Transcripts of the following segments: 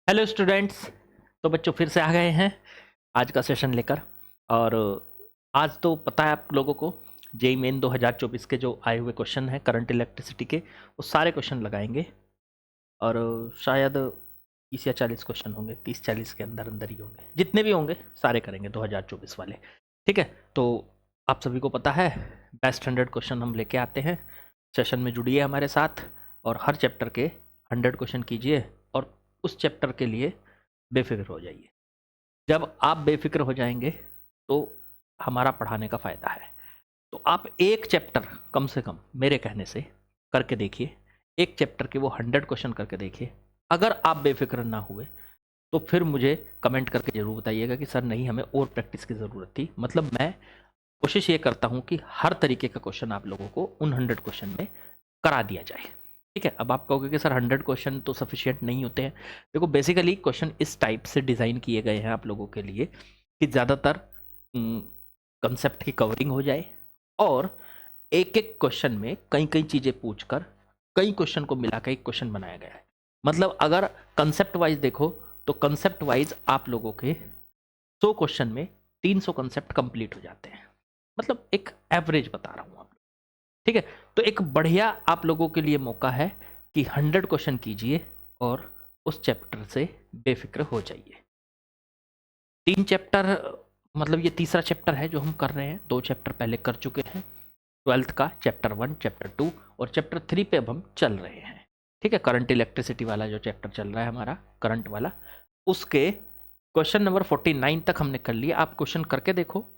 Hello students. तो बच्चों फिर से आ गए हैं आज का सेशन लेकर। और आज तो पता है आप लोगों को जेई मेन 2024 के जो आए हुए क्वेश्चन हैं करंट इलेक्ट्रिसिटी के, वो सारे क्वेश्चन लगाएंगे। और शायद 30 या 40 क्वेश्चन होंगे, 30-40 के अंदर अंदर ही होंगे, जितने भी होंगे सारे करेंगे 2024 वाले। ठीक है, तो आप सभी को पता है बेस्ट 100 क्वेश्चन हम लेके आते हैं। सेशन में जुड़िए हमारे साथ और हर चैप्टर के 100 क्वेश्चन कीजिए और उस चैप्टर के लिए बेफिक्र हो जाइए। जब आप बेफिक्र हो जाएंगे तो हमारा पढ़ाने का फ़ायदा है। तो आप एक चैप्टर कम से कम मेरे कहने से करके देखिए, एक चैप्टर के वो 100 क्वेश्चन करके देखिए। अगर आप बेफिक्र ना हुए तो फिर मुझे कमेंट करके ज़रूर बताइएगा कि सर नहीं, हमें और प्रैक्टिस की ज़रूरत थी। मतलब मैं कोशिश ये करता हूँ कि हर तरीके का क्वेश्चन आप लोगों को उन 100 क्वेश्चन में करा दिया जाए। ठीक है, अब आप कहोगे कि सर 100 क्वेश्चन तो सफिशिएंट नहीं होते हैं। देखो बेसिकली क्वेश्चन इस टाइप से डिज़ाइन किए गए हैं आप लोगों के लिए कि ज़्यादातर कंसेप्ट की कवरिंग हो जाए और एक एक क्वेश्चन में कई कई चीज़ें पूछकर कई क्वेश्चन को मिलाकर एक क्वेश्चन बनाया गया है। मतलब अगर कंसेप्ट वाइज देखो तो कंसेप्ट वाइज आप लोगों के 100 क्वेश्चन में 300 कंसेप्ट कंप्लीट हो जाते हैं। मतलब एक एवरेज बता रहा हूँ आप। ठीक है, तो एक बढ़िया आप लोगों के लिए मौका है कि 100 क्वेश्चन कीजिए और उस चैप्टर से बेफिक्र हो जाइए। 3 चैप्टर, मतलब ये तीसरा चैप्टर है जो हम कर रहे हैं। 2 चैप्टर पहले कर चुके हैं, 12th का चैप्टर 1, चैप्टर 2 और चैप्टर 3 पे अब हम चल रहे हैं। ठीक है, करंट इलेक्ट्रिसिटी वाला जो चैप्टर चल रहा है हमारा, करंट वाला, उसके क्वेश्चन नंबर 49 तक हमने कर लिया। आप क्वेश्चन करके देखो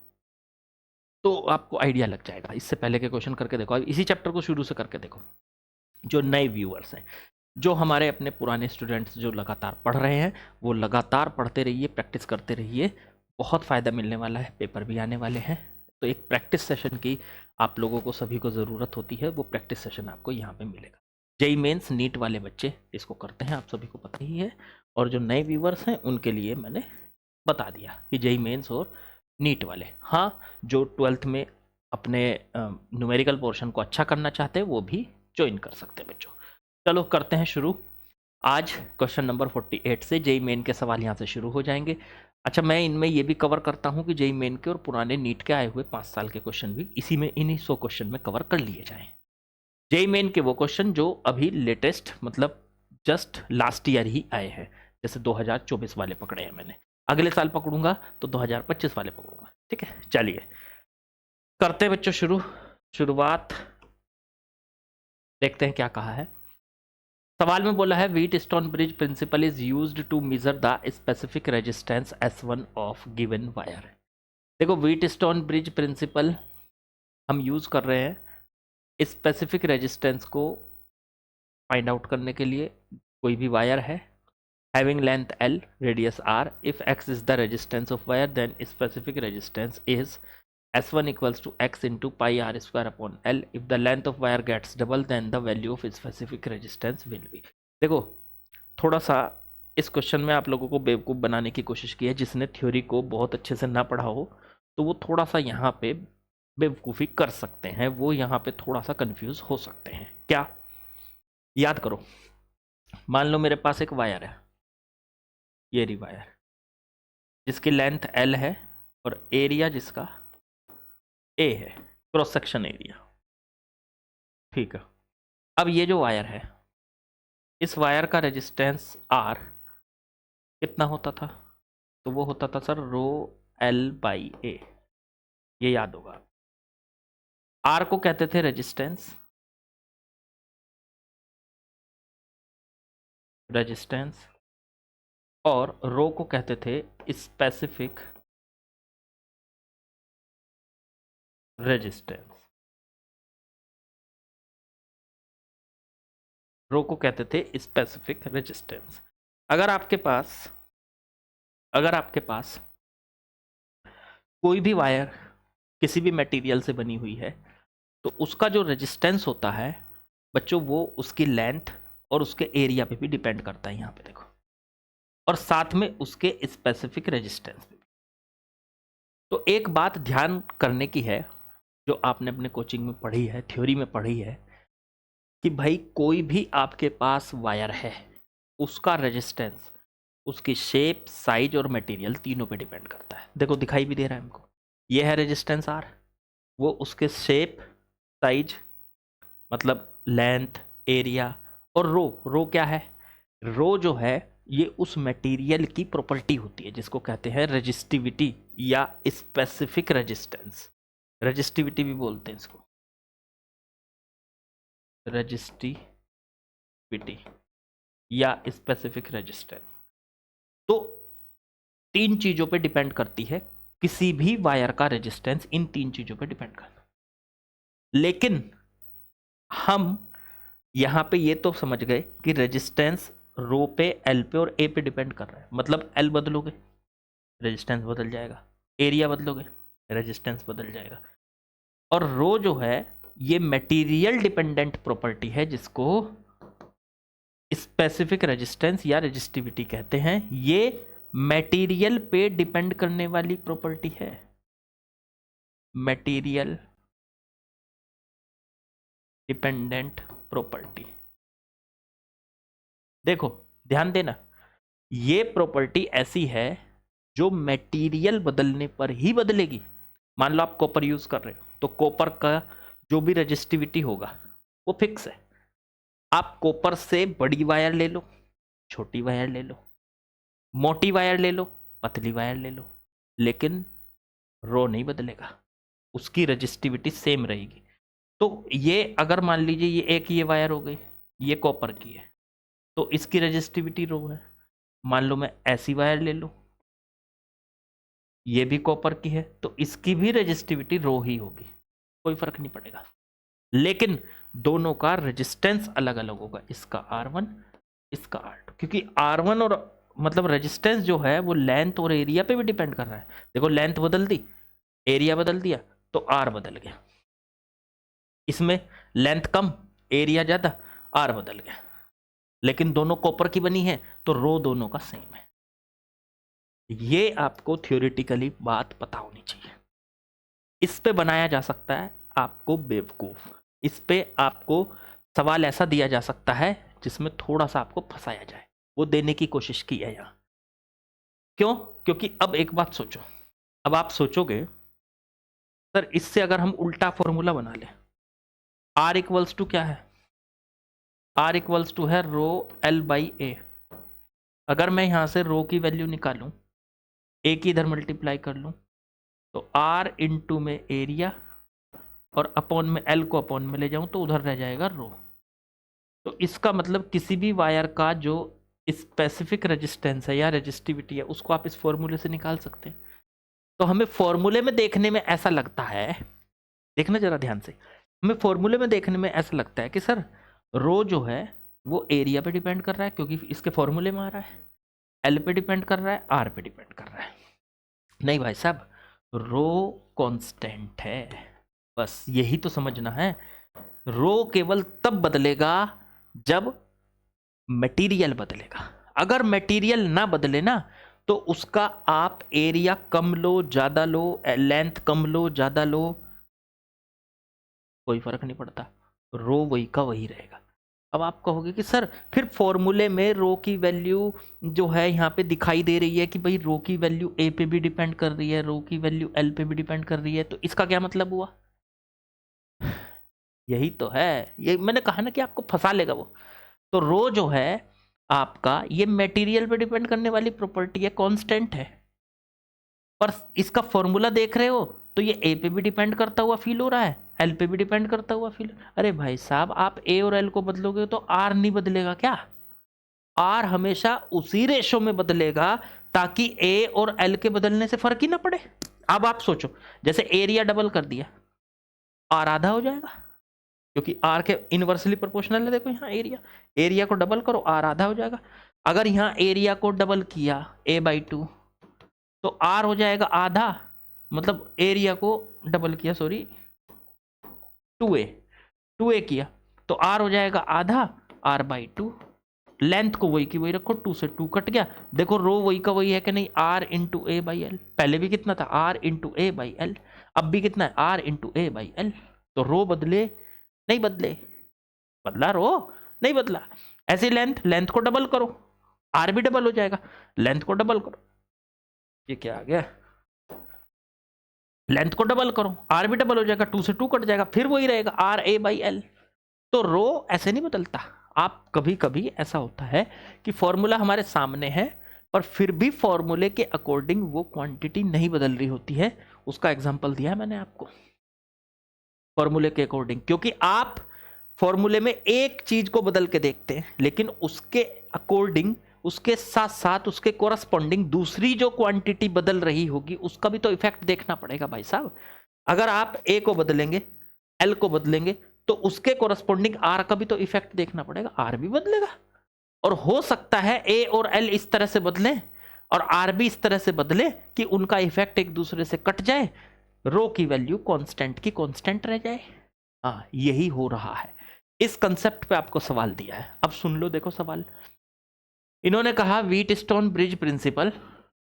तो आपको आइडिया लग जाएगा। इससे पहले के क्वेश्चन करके देखो, इसी चैप्टर को शुरू से करके देखो। जो नए व्यूअर्स हैं, जो हमारे अपने पुराने स्टूडेंट्स जो लगातार पढ़ रहे हैं, वो लगातार पढ़ते रहिए, प्रैक्टिस करते रहिए। बहुत फ़ायदा मिलने वाला है, पेपर भी आने वाले हैं। तो एक प्रैक्टिस सेशन की आप लोगों को सभी को ज़रूरत होती है, वो प्रैक्टिस सेशन आपको यहाँ पे मिलेगा। जेई मेंस नीट वाले बच्चे इसको करते हैं, आप सभी को पता ही है। और जो नए व्यूअर्स हैं उनके लिए मैंने बता दिया कि जेई मेंस और नीट वाले, हाँ, जो 12th में अपने न्यूमेरिकल पोर्शन को अच्छा करना चाहते हैं वो भी ज्वाइन कर सकते हैं बच्चों। चलो करते हैं शुरू। आज क्वेश्चन नंबर 48 से जेई मेन के सवाल यहाँ से शुरू हो जाएंगे। अच्छा, मैं इनमें ये भी कवर करता हूँ कि जेई मेन के और पुराने नीट के आए हुए 5 साल के क्वेश्चन भी इसी में, इन्हीं 100 क्वेश्चन में कवर कर लिए जाएं। जेई मेन के वो क्वेश्चन जो अभी लेटेस्ट, मतलब जस्ट लास्ट ईयर ही आए हैं। जैसे 2024 वाले पकड़े हैं मैंने, अगले साल पकड़ूंगा तो 2025 वाले पकड़ूंगा। ठीक है, चलिए करते हैं बच्चों शुरुआत। देखते हैं क्या कहा है। सवाल में बोला है Wheatstone bridge principle is used to measure the specific resistance S1 of given wire. देखो व्हीट स्टोन ब्रिज प्रिंसिपल हम यूज कर रहे हैं स्पेसिफिक रेजिस्टेंस को फाइंड आउट करने के लिए। कोई भी वायर है having length L, radius R, if X is the resistance of wire, then specific resistance is S1 equals to X into pi R square upon L. If the length of wire gets double, then the value of specific resistance will be. देखो थोड़ा सा इस question में आप लोगों को बेवकूफ़ बनाने की कोशिश की है। जिसने थ्योरी को बहुत अच्छे से ना पढ़ा हो तो वो थोड़ा सा यहाँ पे बेवकूफ़ी कर सकते हैं, वो यहाँ पे थोड़ा सा कंफ्यूज हो सकते हैं। क्या, याद करो, मान लो मेरे पास एक वायर है, ये रही वायर, जिसकी लेंथ L है और एरिया जिसका A है, क्रॉस सेक्शन एरिया। ठीक है, अब ये जो वायर है, इस वायर का रेजिस्टेंस R कितना होता था? तो वो होता था सर रो L/A। ये याद होगा। R को कहते थे रेजिस्टेंस, और रो को कहते थे स्पेसिफिक रेजिस्टेंस। रो को कहते थे स्पेसिफिक रेजिस्टेंस। अगर आपके पास कोई भी वायर किसी भी मटेरियल से बनी हुई है तो उसका जो रेजिस्टेंस होता है बच्चों, वो उसकी लेंथ और उसके एरिया पे भी डिपेंड करता है। यहाँ पे देखो, और साथ में उसके स्पेसिफिक रेजिस्टेंस पे भी। तो एक बात ध्यान करने की है जो आपने अपने कोचिंग में पढ़ी है, थ्योरी में पढ़ी है, कि भाई कोई भी आपके पास वायर है उसका रेजिस्टेंस उसकी शेप, साइज और मटेरियल तीनों पे डिपेंड करता है। देखो दिखाई भी दे रहा है हमको, ये है रेजिस्टेंस आर, वो उसके शेप, साइज मतलब लेंथ, एरिया, और रो क्या है? रो जो है ये उस मटेरियल की प्रॉपर्टी होती है जिसको कहते हैं रेजिस्टिविटी या स्पेसिफिक रेजिस्टेंस। रेजिस्टिविटी भी बोलते हैं इसको, रेजिस्टिविटी या स्पेसिफिक रेजिस्टेंस। तो तीन चीजों पे डिपेंड करती है किसी भी वायर का रेजिस्टेंस, इन तीन चीजों पे डिपेंड करता है। लेकिन हम यहां पे ये तो समझ गए कि रेजिस्टेंस रो पे, एल पे और ए पे डिपेंड कर रहा है। मतलब एल बदलोगे रेजिस्टेंस बदल जाएगा, एरिया बदलोगे रेजिस्टेंस बदल जाएगा। और रो जो है ये मटेरियल डिपेंडेंट प्रॉपर्टी है जिसको स्पेसिफिक रेजिस्टेंस या रेजिस्टिविटी कहते हैं। ये मटेरियल पे डिपेंड करने वाली प्रॉपर्टी है, मटेरियल डिपेंडेंट प्रॉपर्टी। देखो ध्यान देना, ये प्रॉपर्टी ऐसी है जो मटेरियल बदलने पर ही बदलेगी। मान लो आप कॉपर यूज कर रहे हो तो कॉपर का जो भी रेजिस्टिविटी होगा वो फिक्स है। आप कॉपर से बड़ी वायर ले लो, छोटी वायर ले लो, मोटी वायर ले लो, पतली वायर ले लो, लेकिन रो नहीं बदलेगा, उसकी रेजिस्टिविटी सेम रहेगी। तो ये अगर मान लीजिए ये एक ये वायर हो गई, ये कॉपर की है तो इसकी रेजिस्टिविटी रो है। मान लो मैं ऐसी वायर ले लो, ये भी कॉपर की है तो इसकी भी रेजिस्टिविटी रो ही होगी, कोई फर्क नहीं पड़ेगा। लेकिन दोनों का रेजिस्टेंस अलग अलग होगा, इसका R1 इसका R2, क्योंकि R1 और मतलब रेजिस्टेंस जो है वो लेंथ और एरिया पे भी डिपेंड कर रहा है। देखो लेंथ बदल दी, एरिया बदल दिया तो R बदल गया, इसमें लेंथ कम एरिया ज्यादा, R बदल गया। लेकिन दोनों कॉपर की बनी है तो रो दोनों का सेम है। ये आपको थ्योरेटिकली बात पता होनी चाहिए। इस पे बनाया जा सकता है आपको बेवकूफ, इस पे आपको सवाल ऐसा दिया जा सकता है जिसमें थोड़ा सा आपको फंसाया जाए, वो देने की कोशिश की है यहां। क्यों? क्योंकि अब एक बात सोचो, अब आप सोचोगे सर इससे अगर हम उल्टा फॉर्मूला बना लें, R इक्वल्स टू क्या है? R इक्वल्स टू है रो L बाई ए। अगर मैं यहां से रो की वैल्यू निकालूं, ए की इधर मल्टीप्लाई कर लूं, तो R इंटू में एरिया और अपॉन में L को अपॉन में ले जाऊं तो उधर रह जाएगा रो। तो इसका मतलब किसी भी वायर का जो स्पेसिफिक रेजिस्टेंस है या रेजिस्टिविटी है उसको आप इस फॉर्मूले से निकाल सकते हैं। तो हमें फॉर्मूले में देखने में ऐसा लगता है, देखना जरा ध्यान से, हमें फॉर्मूले में देखने में ऐसा लगता है कि सर रो जो है वो एरिया पे डिपेंड कर रहा है क्योंकि इसके फॉर्मूले में आ रहा है, एल पे डिपेंड कर रहा है, आर पे डिपेंड कर रहा है। नहीं भाई साहब, रो कांस्टेंट है, बस यही तो समझना है। रो केवल तब बदलेगा जब मटेरियल बदलेगा। अगर मटेरियल ना बदले ना तो उसका आप एरिया कम लो ज्यादा लो, लेंथ कम लो ज्यादा लो, कोई फर्क नहीं पड़ता, रो वही का वही रहेगा। अब आप कहोगे कि सर फिर फॉर्मूले में रो की वैल्यू जो है यहाँ पे दिखाई दे रही है कि भाई रो की वैल्यू ए पे भी डिपेंड कर रही है, रो की वैल्यू एल पे भी डिपेंड कर रही है, तो इसका क्या मतलब हुआ? यही तो है, ये मैंने कहा ना कि आपको फंसा लेगा वो। तो रो जो है आपका ये मटेरियल पे डिपेंड करने वाली प्रॉपर्टी है, कांस्टेंट है, पर इसका फॉर्मूला देख रहे हो तो ये ए पे भी डिपेंड करता हुआ फील हो रहा है, एल पे भी डिपेंड करता हुआ फील। अरे भाई साहब आप ए और एल को बदलोगे तो आर नहीं बदलेगा क्या? आर हमेशा उसी रेशो में बदलेगा ताकि ए और एल के बदलने से फर्क ही ना पड़े। अब आप सोचो, जैसे एरिया डबल कर दिया, आर आधा हो जाएगा क्योंकि आर के इनवर्सली प्रोपोर्शनल है। देखो यहाँ एरिया, एरिया को डबल करो आर आधा हो जाएगा। अगर यहाँ एरिया को डबल किया ए बाई 2 तो आर हो जाएगा आधा, मतलब एरिया को डबल किया, सॉरी 2a किया तो आर हो जाएगा आधा, आर बाई 2। लेंथ को वही की वही रखो, 2 से 2 कट गया। देखो रो वही का वही है कि नहीं, R into A by L. पहले भी कितना था, R into A by L, अब भी कितना है, R into A by L. तो रो बदले नहीं बदले, बदला रो नहीं बदला। ऐसे लेंथ, लेंथ को डबल करो आर भी डबल हो जाएगा, लेंथ को डबल करो, ये क्या आ गया, लेंथ को डबल करो, आर भी डबल हो जाएगा, 2 से 2 कट जाएगा, फिर वही रहेगा आर ए बाई एल। तो रो ऐसे नहीं बदलता। आप कभी कभी ऐसा होता है कि फॉर्मूला हमारे सामने है पर फिर भी फॉर्मूले के अकॉर्डिंग वो क्वांटिटी नहीं बदल रही होती है। उसका एग्जांपल दिया है मैंने आपको, फॉर्मूले के अकॉर्डिंग, क्योंकि आप फॉर्मूले में एक चीज को बदल के देखते हैं लेकिन उसके अकॉर्डिंग, उसके साथ साथ उसके कोरस्पॉन्डिंग दूसरी जो क्वांटिटी बदल रही होगी उसका भी तो इफेक्ट देखना पड़ेगा भाई साहब। अगर आप ए को बदलेंगे, एल को बदलेंगे, तो उसके कोरस्पॉन्डिंग आर का भी तो इफेक्ट देखना पड़ेगा, आर भी बदलेगा। और हो सकता है ए और एल इस तरह से बदले और आर भी इस तरह से बदले कि उनका इफेक्ट एक दूसरे से कट जाए, रो की वैल्यू कांस्टेंट की कांस्टेंट रह जाए। हाँ, यही हो रहा है। इस कंसेप्ट पे आपको सवाल दिया है, अब सुन लो, देखो सवाल। इन्होंने कहा Wheatstone bridge principle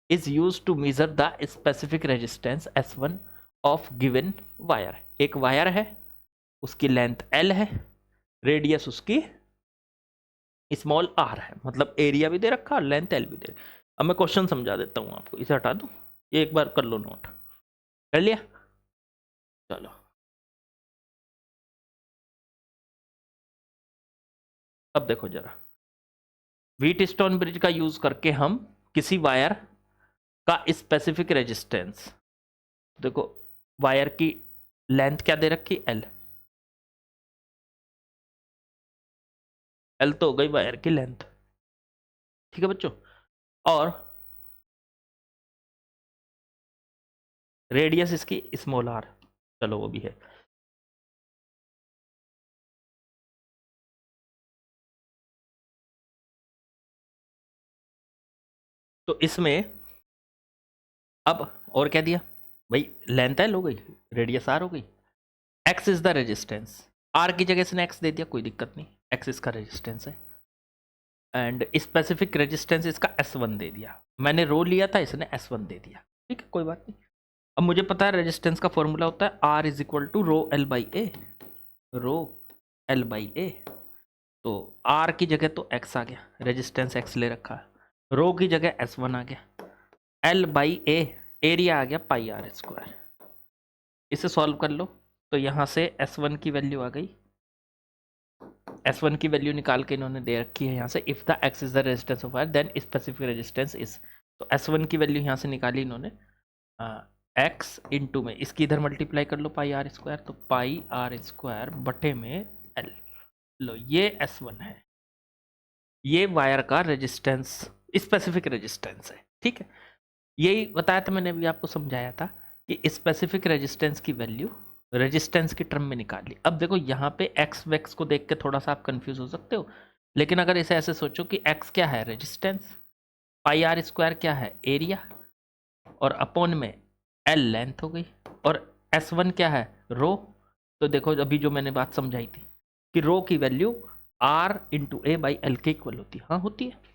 is used to measure the specific resistance S1 of given wire. एक वायर है, उसकी लेंथ L है, रेडियस उसकी स्मॉल r है, मतलब एरिया भी दे रखा है, लेंथ L भी दे रखा। अब मैं क्वेश्चन समझा देता हूं आपको, इसे हटा दूं, ये एक बार कर लो नोट, कर लिया? चलो अब देखो जरा, व्हीटस्टोन ब्रिज का यूज करके हम किसी वायर का स्पेसिफिक रेजिस्टेंस, देखो वायर की लेंथ क्या दे रखी, L, L तो हो गई वायर की लेंथ, ठीक है बच्चों, और रेडियस इसकी स्मॉल r, चलो वो भी है। तो इसमें अब और क्या दिया भाई, लेंथ L हो गई, रेडियस r हो गई, x is the resistance, r की जगह इसने x दे दिया, कोई दिक्कत नहीं, x इसका रेजिस्टेंस है, एंड स्पेसिफिक रेजिस्टेंस इसका S1 दे दिया, मैंने रो लिया था, इसने S1 दे दिया, ठीक है कोई बात नहीं। अब मुझे पता है रेजिस्टेंस का फॉर्मूला होता है R is equal to rho L by A, rho L by A, तो R की जगह तो x आ गया, रेजिस्टेंस x ले रखा है, रो की जगह S1 आ गया, L बाई ए एरिया आ गया पाई आर स्क्वायर। इसे सॉल्व कर लो तो यहाँ से S1 की वैल्यू आ गई, S1 की वैल्यू निकाल के इन्होंने दे रखी है यहाँ से, if the x is the resistance of wire then specific resistance is, तो S1 की वैल्यू यहाँ से निकाली इन्होंने, x इंटू में इसकी इधर मल्टीप्लाई कर लो पाई आर स्क्वायर, तो पाई आर स्क्वायर बटे में L, लो ये S1 है, ये वायर का रेजिस्टेंस, स्पेसिफिक रेजिस्टेंस है, ठीक है। यही बताया था मैंने, अभी आपको समझाया था कि स्पेसिफिक रेजिस्टेंस की वैल्यू रेजिस्टेंस की टर्म में निकाल ली। अब देखो यहाँ पे एक्स वेक्स को देख के थोड़ा सा आप कंफ्यूज हो सकते हो, लेकिन अगर इसे ऐसे सोचो कि एक्स क्या है, रेजिस्टेंस, पाई आर स्क्वायर क्या है, एरिया, और अपॉन में एल लेंथ हो गई, और S1 क्या है, रो। तो देखो अभी जो मैंने बात समझाई थी कि रो की value R into A by L के इक्वल होती है, हाँ होती है।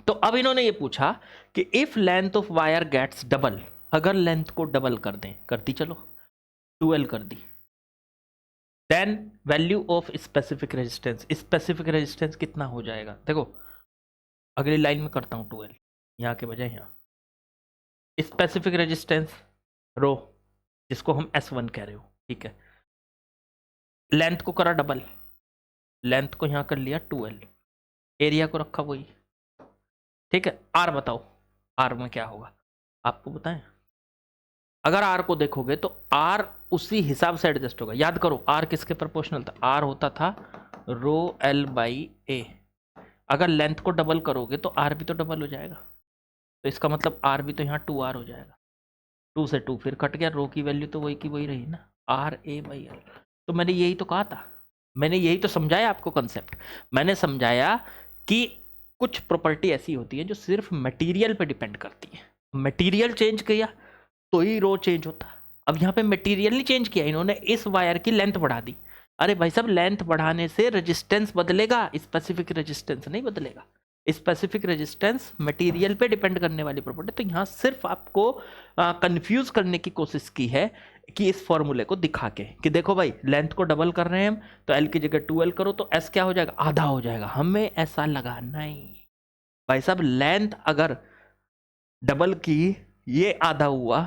तो अब इन्होंने ये पूछा कि if length of wire gets double, अगर लेंथ को डबल कर दें, करती चलो 2L कर दी, then value of specific resistance, specific resistance कितना हो जाएगा, देखो अगली लाइन में करता हूं 2L यहाँ के बजाय, यहाँ स्पेसिफिक रेजिस्टेंस रो, जिसको हम S1 कह रहे हो, ठीक है, लेंथ को करा डबल, लेंथ को यहाँ कर लिया 2L, एरिया को रखा वही, ठीक है। R बताओ, R में क्या होगा आपको बताएं, अगर R को देखोगे तो R उसी हिसाब से एडजस्ट होगा, याद करो R किसके प्रोपोर्शनल था, R होता था रो L बाई ए, अगर लेंथ को डबल करोगे तो R भी तो डबल हो जाएगा, तो इसका मतलब R भी तो यहाँ 2R हो जाएगा, 2 से 2 फिर कट गया, रो की वैल्यू तो वही की वही रही ना, R A बाई L। तो मैंने यही तो कहा था, मैंने यही तो समझाया आपको कंसेप्ट, मैंने समझाया कि कुछ प्रॉपर्टी ऐसी होती है जो सिर्फ मटेरियल पे डिपेंड करती है, मटेरियल चेंज किया तो ही रो चेंज होता। अब यहाँ पे मटेरियल नहीं चेंज किया, इन्होंने इस वायर की लेंथ बढ़ा दी, अरे भाई साहब लेंथ बढ़ाने से रेजिस्टेंस बदलेगा, स्पेसिफिक रेजिस्टेंस नहीं बदलेगा, स्पेसिफिक रेजिस्टेंस मटेरियल पे डिपेंड करने वाली प्रॉपर्टी। तो यहाँ सिर्फ आपको कंफ्यूज करने की कोशिश की है कि इस फॉर्मूले को दिखा के कि देखो भाई लेंथ को डबल कर रहे हैं हम, तो L की जगह 2L करो तो S क्या हो जाएगा, आधा हो जाएगा, हमें ऐसा लगाना ही भाई साहब लेंथ अगर डबल की ये आधा हुआ,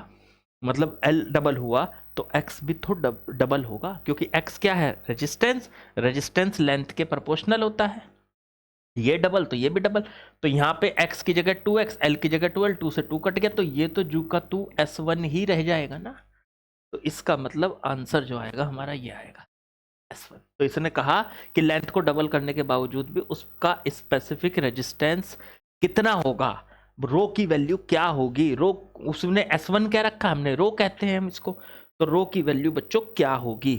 मतलब L डबल हुआ, तो X भी तो डबल होगा, क्योंकि X क्या है? रेजिस्टेंस। रेजिस्टेंस लेंथ के प्रोपोर्शनल होता है। ये डबल तो ये भी डबल। तो यहाँ पे X की जगह 2X, L की जगह 2L, 2 से 2 कट गया, तो ये तो जू का 2 S1 ही रह जाएगा ना। तो इसका मतलब आंसर जो आएगा हमारा ये आएगा S1। तो इसने कहा कि लेंथ को डबल करने के बावजूद भी उसका स्पेसिफिक रेजिस्टेंस कितना होगा, रो की वैल्यू क्या होगी। रो उसने S1 क्या रखा, हमने रो कहते हैं हम इसको, तो रो की वैल्यू बच्चों क्या होगी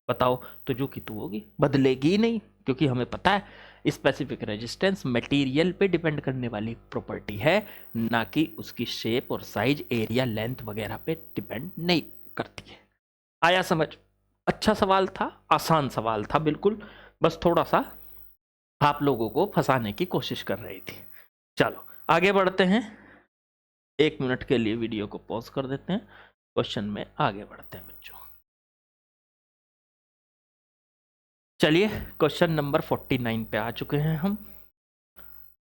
बताओ। तो जो कि 2 होगी, बदलेगी ही नहीं, क्योंकि हमें पता है स्पेसिफिक रेजिस्टेंस मटेरियल पे डिपेंड करने वाली प्रॉपर्टी है, ना कि उसकी शेप और साइज, एरिया, लेंथ वगैरह पे डिपेंड नहीं करती है। आया समझ? अच्छा सवाल था, आसान सवाल था बिल्कुल, बस थोड़ा सा आप लोगों को फंसाने की कोशिश कर रही थी। चलो आगे बढ़ते हैं, 1 मिनट के लिए वीडियो को पॉज कर देते हैं, क्वेश्चन में आगे बढ़ते हैं बच्चों। चलिए क्वेश्चन नंबर 49 पे आ चुके हैं हम,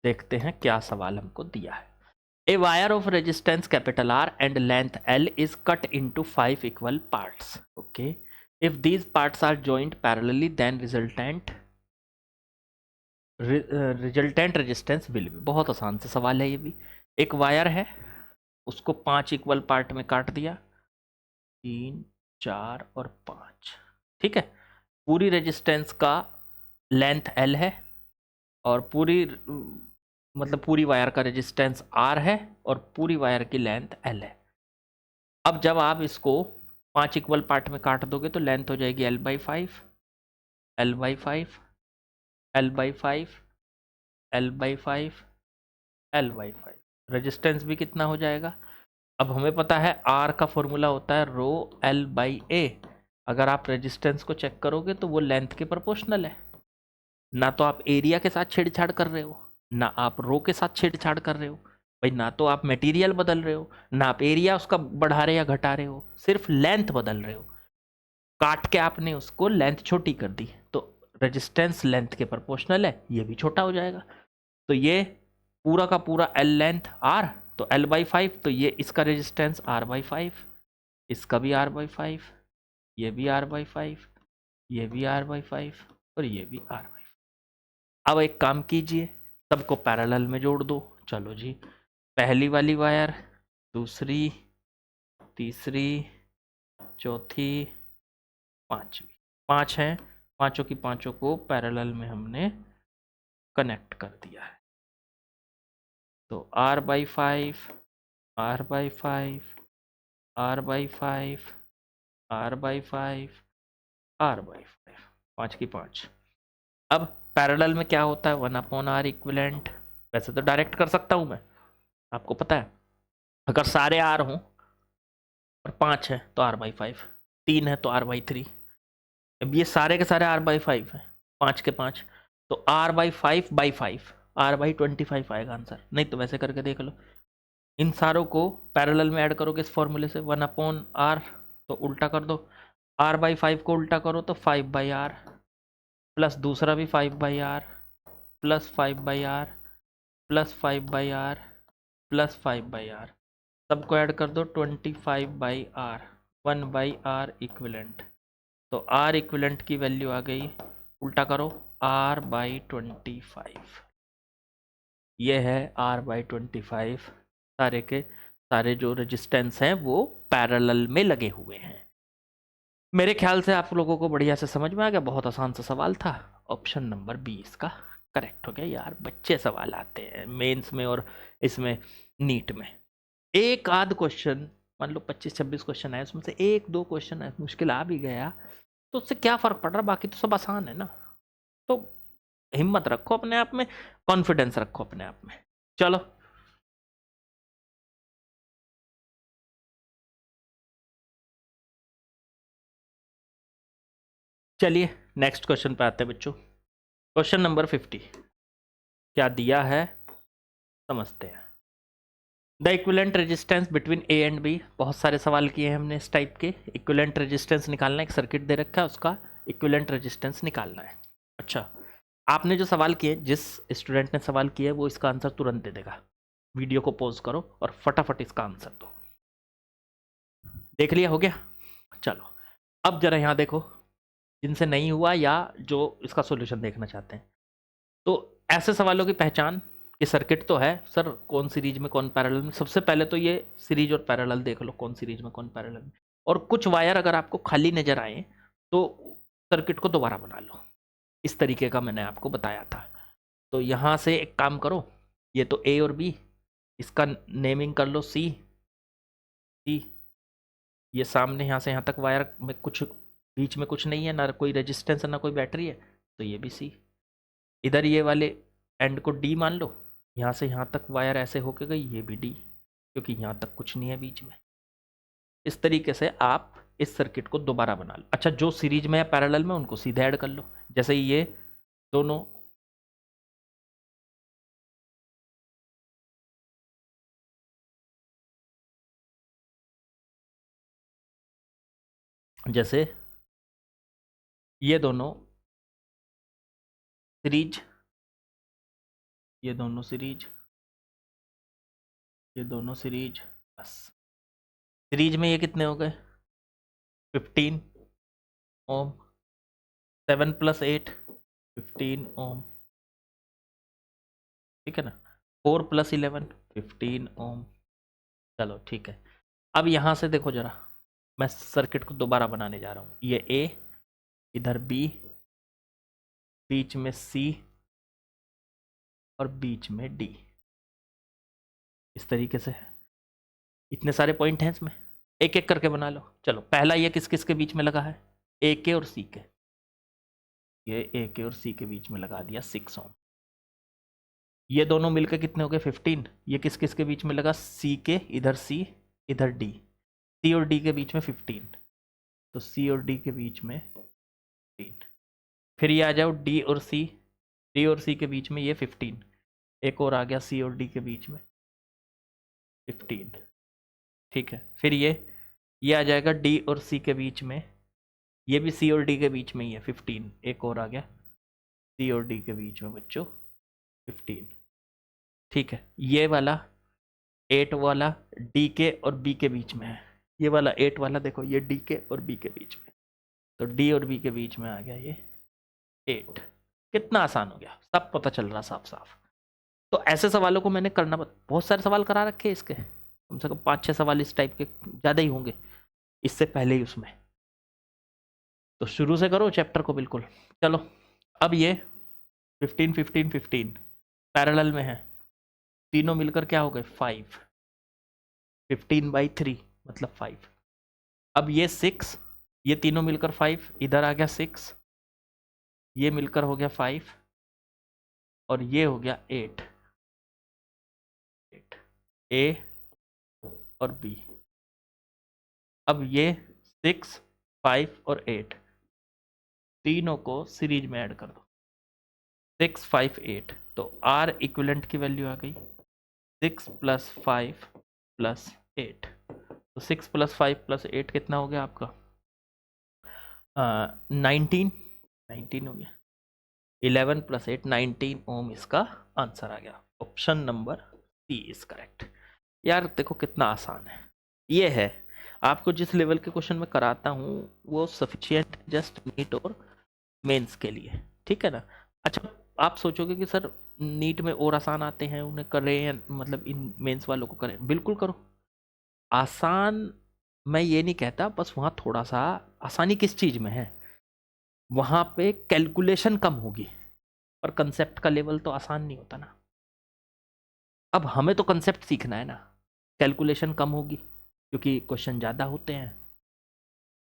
देखते हैं क्या सवाल हमको दिया है। A wire of resistance capital R and length L is cut into 5 equal parts. Okay. If these parts are joined parallelly, then resultant resistance will be। बहुत आसान से सवाल है ये भी। एक वायर है, उसको 5 इक्वल पार्ट में काट दिया, 3, 4 और 5। ठीक है। पूरी रेजिस्टेंस का लेंथ L है, और पूरी वायर का रेजिस्टेंस R है, और पूरी वायर की लेंथ L है। अब जब आप इसको 5 इक्वल पार्ट में काट दोगे तो लेंथ हो जाएगी L/5, L/5, L/5, L/5, L/5। Resistance भी कितना हो जाएगा? अब हमें पता है R का फॉर्मूला होता है रो L/A। अगर आप रेजिस्टेंस को चेक करोगे तो वो लेंथ के प्रोपोर्शनल है। ना तो आप एरिया के साथ छेड़छाड़ कर रहे हो, ना आप रो के साथ छेड़छाड़ कर रहे हो भाई, ना तो आप मटेरियल बदल रहे हो, ना आप एरिया उसका बढ़ा रहे या घटा रहे हो, सिर्फ लेंथ बदल रहे हो। काट के आपने उसको लेंथ छोटी कर दी, तो रेजिस्टेंस लेंथ के प्रोपोर्शनल है, ये भी छोटा हो जाएगा। तो ये पूरा का पूरा L लेंथ R, तो L/5, तो ये इसका रेजिस्टेंस R/5, इसका भी R/5, ये भी R/5, ये भी R/5 और ये भी R/5। अब एक काम कीजिए, सबको पैरेलल में जोड़ दो। चलो जी, पहली वाली वायर, दूसरी, तीसरी, चौथी, पांचवी। 5 हैं, पांचों की पांचों को पैरेलल में हमने कनेक्ट कर दिया है। तो R/5, R/5, R/5, R/5, R/5, 5 की 5। अब पैरेलल में क्या होता है? 1/R equivalent. वैसे तो डायरेक्ट कर सकता हूं मैं, आपको पता है, अगर सारे R हों और 5 है तो R/5, 3 है तो R/3। अब ये सारे के सारे R/5 है, 5 के 5, तो R/5/5, R/25 आएगा आंसर। नहीं तो वैसे करके देख लो, इन सारों को पैरेलल में ऐड करोगे इस फॉर्मूले से, 1/R, तो उल्टा कर दो, R/5 को उल्टा करो तो 5/R, प्लस दूसरा भी 5/R, plus 5/R, plus 5/R, plus 5/R, सबको ऐड कर दो 25/R, 1/R इक्विवेलेंट। तो R इक्विवेलेंट की वैल्यू आ गई, उल्टा करो, R/25। ये है R/25। सारे के सारे जो रेजिस्टेंस हैं वो पैरेलल में लगे हुए हैं। मेरे ख्याल से आप लोगों को बढ़िया से समझ में आ गया, बहुत आसान सा सवाल था। ऑप्शन नंबर बी इसका करेक्ट हो गया। यार बच्चे सवाल आते हैं मेंस में और इसमें नीट में, एक आध क्वेश्चन, मान लो 25-26 क्वेश्चन आए, उसमें से 1-2 क्वेश्चन मुश्किल आ भी गया तो उससे क्या फर्क पड़ रहा, बाकी तो सब आसान है ना। तो हिम्मत रखो अपने आप में, कॉन्फिडेंस रखो अपने आप में। चलो चलिए नेक्स्ट क्वेश्चन पे आते हैं बच्चों। क्वेश्चन नंबर 50 क्या दिया है समझते हैं। The equivalent resistance between A and B. बहुत सारे सवाल किए हैं हमने इस टाइप के। इक्विवेलेंट रेजिस्टेंस निकालना है, एक सर्किट दे रखा है, उसका इक्विवेलेंट रेजिस्टेंस निकालना है। अच्छा, आपने जो सवाल किए, जिस स्टूडेंट ने सवाल किया है वो इसका आंसर तुरंत दे देगा। वीडियो को पॉज करो और फटाफट इसका आंसर दो। देख लिया, हो गया? चलो अब जरा यहाँ देखो, जिनसे नहीं हुआ या जो इसका सॉल्यूशन देखना चाहते हैं। तो ऐसे सवालों की पहचान कि सर्किट तो है सर, कौन सीरीज में कौन पैरेलल में। सबसे पहले तो ये सीरीज और पैरेलल देख लो, कौन सीरीज में कौन पैरेलल में। और कुछ वायर अगर आपको खाली नजर आए तो सर्किट को दोबारा बना लो। इस तरीके का मैंने आपको बताया था। तो यहाँ से एक काम करो, ये तो ए और बी, इसका नेमिंग कर लो सी। सी, ये सामने यहाँ से यहाँ तक वायर में कुछ बीच में कुछ नहीं है, ना कोई रेजिस्टेंस है ना कोई बैटरी है, तो ये भी सी। इधर ये वाले एंड को डी मान लो, यहाँ से यहाँ तक वायर ऐसे होके गई, ये भी डी, क्योंकि यहाँ तक कुछ नहीं है बीच में। इस तरीके से आप इस सर्किट को दोबारा बना लो। अच्छा, जो सीरीज में या पैरेलल में उनको सीधे ऐड कर लो। जैसे ये दोनों, जैसे ये दोनों सीरीज, ये दोनों सीरीज, ये दोनों सीरीज, बस। सीरीज में ये कितने हो गए? 15 ओम। 7 + 8 15 ओम, ठीक है ना। 4 + 11 15 ओम। चलो ठीक है। अब यहाँ से देखो जरा, मैं सर्किट को दोबारा बनाने जा रहा हूँ। ये ए, इधर बी, बीच में सी और बीच में डी, इस तरीके से। इतने सारे पॉइंट हैं इसमें, एक एक करके बना लो। चलो पहला ये किस किस के बीच में लगा है? ए के और सी के। ये ए के और सी के बीच में लगा दिया 6 ओम। ये दोनों मिलकर कितने हो गए? 15। ये किस किस के बीच में लगा? सी के, इधर सी इधर डी, सी और डी के बीच में 15, तो सी और डी के बीच में 15। फिर ये आ जाओ डी और सी, डी और सी के बीच में ये 15, एक और आ गया सी और डी के बीच में 15, ठीक है। फिर ये आ जाएगा डी और सी के बीच में, ये भी सी और डी के बीच में ही है 15, एक और आ गया सी और डी के बीच में बच्चों 15, ठीक है। ये वाला 8 वाला डी के और बी के बीच में है, ये वाला 8 वाला देखो, ये डी के और बी के बीच में, तो डी और बी के बीच में आ गया ये 8। कितना आसान हो गया, सब पता चल रहा साफ साफ। तो ऐसे सवालों को मैंने करना, बहुत सारे सवाल करा रखे हैं इसके, कम से कम 5-6 सवाल इस टाइप के ज़्यादा ही होंगे इससे पहले ही उसमें। तो शुरू से करो चैप्टर को बिल्कुल। चलो अब ये 15 15 15 पैरेलल में है, तीनों मिलकर क्या हो गए? 5। 15/3 मतलब 5। अब ये 6, ये तीनों मिलकर 5, इधर आ गया 6, ये मिलकर हो गया 5 और ये हो गया 8। ए और बी। अब ये 6, 5 और 8 तीनों को सीरीज में ऐड कर दो, 6 5 8, तो आर इक्विवेलेंट की वैल्यू आ गई 6 + 5 + 8। तो 6 + 5 + 8 कितना हो गया आपका? 19 हो गया। 11 + 8 19 ओम इसका आंसर आ गया। Option number C is correct. यार देखो कितना आसान है ये है। आपको जिस लेवल के क्वेश्चन में कराता हूँ वो सफिशियंट जस्ट नीट और मेंस के लिए, ठीक है ना। अच्छा, आप सोचोगे कि सर नीट में और आसान आते हैं, उन्हें करें या मतलब इन मेंस वालों को करें? बिल्कुल करो। आसान मैं ये नहीं कहता, बस वहाँ थोड़ा सा आसानी किस चीज़ में है, वहाँ पे कैलकुलेशन कम होगी, पर कंसेप्ट का लेवल तो आसान नहीं होता ना। अब हमें तो कंसेप्ट सीखना है ना, कैलकुलेशन कम होगी क्योंकि क्वेश्चन ज़्यादा होते हैं।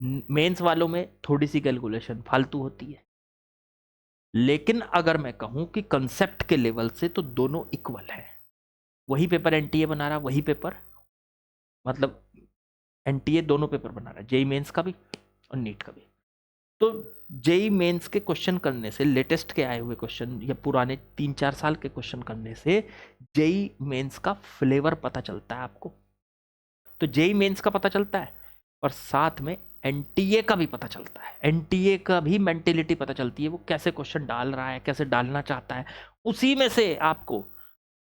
मेंस वालों में थोड़ी सी कैलकुलेशन फालतू होती है। लेकिन अगर मैं कहूं कि कंसेप्ट के लेवल से तो दोनों इक्वल है। वही पेपर एनटीए बना रहा, वही पेपर मतलब एनटीए दोनों पेपर बना रहा है, जेई मेंस का भी और नीट का भी। तो जेई मेंस के क्वेश्चन करने से, लेटेस्ट के आए हुए क्वेश्चन या पुराने 3-4 साल के क्वेश्चन करने से जेई मेंस का फ्लेवर पता चलता है आपको। तो जेई मेंस का पता चलता है और साथ में एनटीए का भी पता चलता है, एनटीए का भी मेंटेलिटी पता चलती है, वो कैसे क्वेश्चन डाल रहा है, कैसे डालना चाहता है, उसी में से आपको